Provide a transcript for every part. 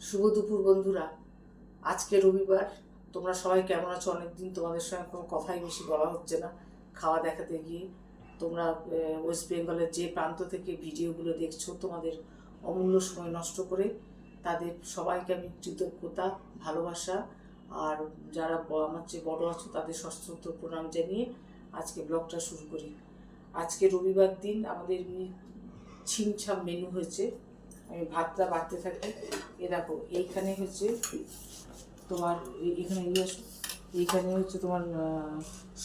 শুভ দুপুর বন্ধুরা। আজকে রবিবার, তোমরা সবাই কেমন আছো? অনেকদিন তোমাদের সঙ্গে কোনো কথাই বেশি বলা হচ্ছে না খাওয়া দেখাতে গিয়ে। তোমরা ওয়েস্ট বেঙ্গলের যে প্রান্ত থেকে ভিডিওগুলো দেখছো, তোমাদের অমূল্য সময় নষ্ট করে, তাদের সবাইকে আমি কৃতজ্ঞতা, ভালোবাসা আর যারা আমার চেয়ে বড় আছো তাদের সশ্রদ্ধ প্রণাম জানিয়ে আজকে ব্লগটা শুরু করি। আজকে রবিবার দিন আমাদের ছিমছাম মেনু হয়েছে। আমি ভাতটা বাড়তে থাকি। এ দেখো, এইখানে হচ্ছে তোমার এইখানে হচ্ছে তোমার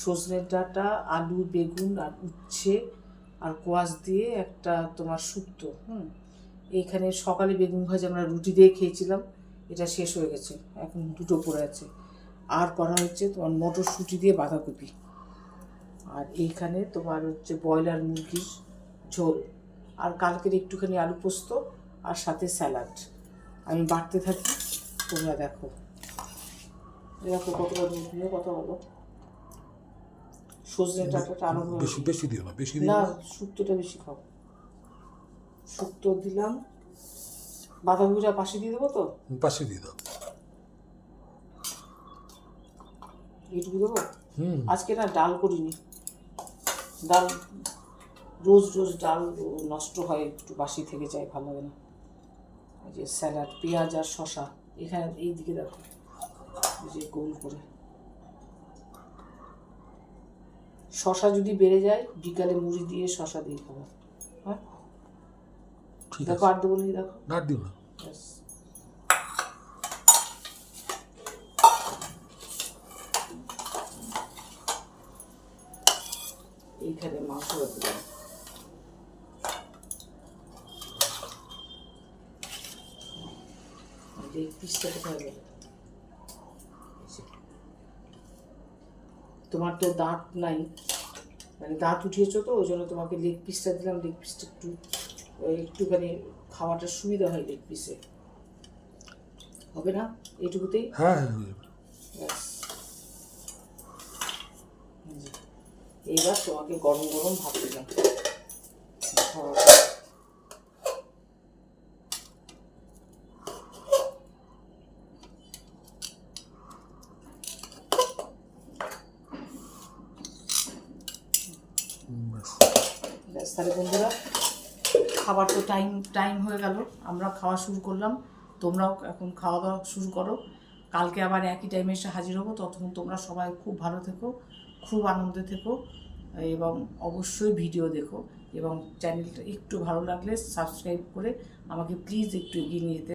সজনের ডাঁটা, আলু, বেগুন আর উচ্ছে আর কোয়াশ দিয়ে একটা তোমার শুক্তো। এইখানে সকালে বেগুন ভাজা আমরা রুটি দিয়ে খেয়েছিলাম, এটা শেষ হয়ে গেছে, এখন দুটো পড়ে আছে। আর করা হচ্ছে তোমার মটরশুঁটি দিয়ে বাঁধাকপি। আর এইখানে তোমার হচ্ছে ব্রয়লার মুরগির ঝোল, আর কালকের একটুখানি আলু পোস্ত আর সাথে স্যালাড। আমি বাড়তে থাকি, তোমরা দেখো। দেখো কতটা নিয়ে কথা বলো। সজনে ডাঁটাটা আরো বেশি দিও না, বেশি না, শুক্তোটা বেশি খাও। শুক্তো দিলাম, বাঁধাকপিটা পাশে দিয়ে দেবো তো, পাশে দিয়ে দাও। এইটুকু দেবো। আজকে না ডাল করিনি, ডাল রোজ রোজ ডাল নষ্ট হয়, একটু বাসি থেকে যায়, ভালো লাগে না। এই যে স্যালাড, পেঁয়াজ আর শশা, এখানে এই দিকে দেখো, এই যে গোল করে। শশা যদি বেড়ে যায়, বিকালে মুড়ি দিয়ে শশা দিয়ে খাবো। হ্যাঁ, দেখো আর দেবো নি, দেখো না দিও না। এইখানে মাংস দিলাম। লেগ পিসটা কোথায় গেল? তোমার তো দাঁত নাই, মানে দাঁত উঠিয়েছো তো, ওই জন্য তোমাকে লেগ পিসটা দিলাম। লেগ পিসটা একটুখানি খাওয়াটা সুবিধা হয় লেগ পিসে। হবে না এইটুকুতেই? হ্যাঁ, ব্যাস। এইবার তোমাকে গরম গরম ভাত দিলাম। ব্যাস, তাহলে বন্ধুরা খাবার তো টাইম হয়ে গেল, আমরা খাওয়া শুরু করলাম। তোমরাও এখন খাওয়া দাওয়া শুরু করো। কালকে আবার একই টাইমে এসে হাজির হবো। ততক্ষণ তোমরা সবাই খুব ভালো থেকো, খুব আনন্দে থেকো, এবং অবশ্যই ভিডিও দেখো। এবং চ্যানেলটা একটু ভালো লাগলে সাবস্ক্রাইব করে আমাকে প্লিজ একটু এগিয়ে নিয়ে যেতে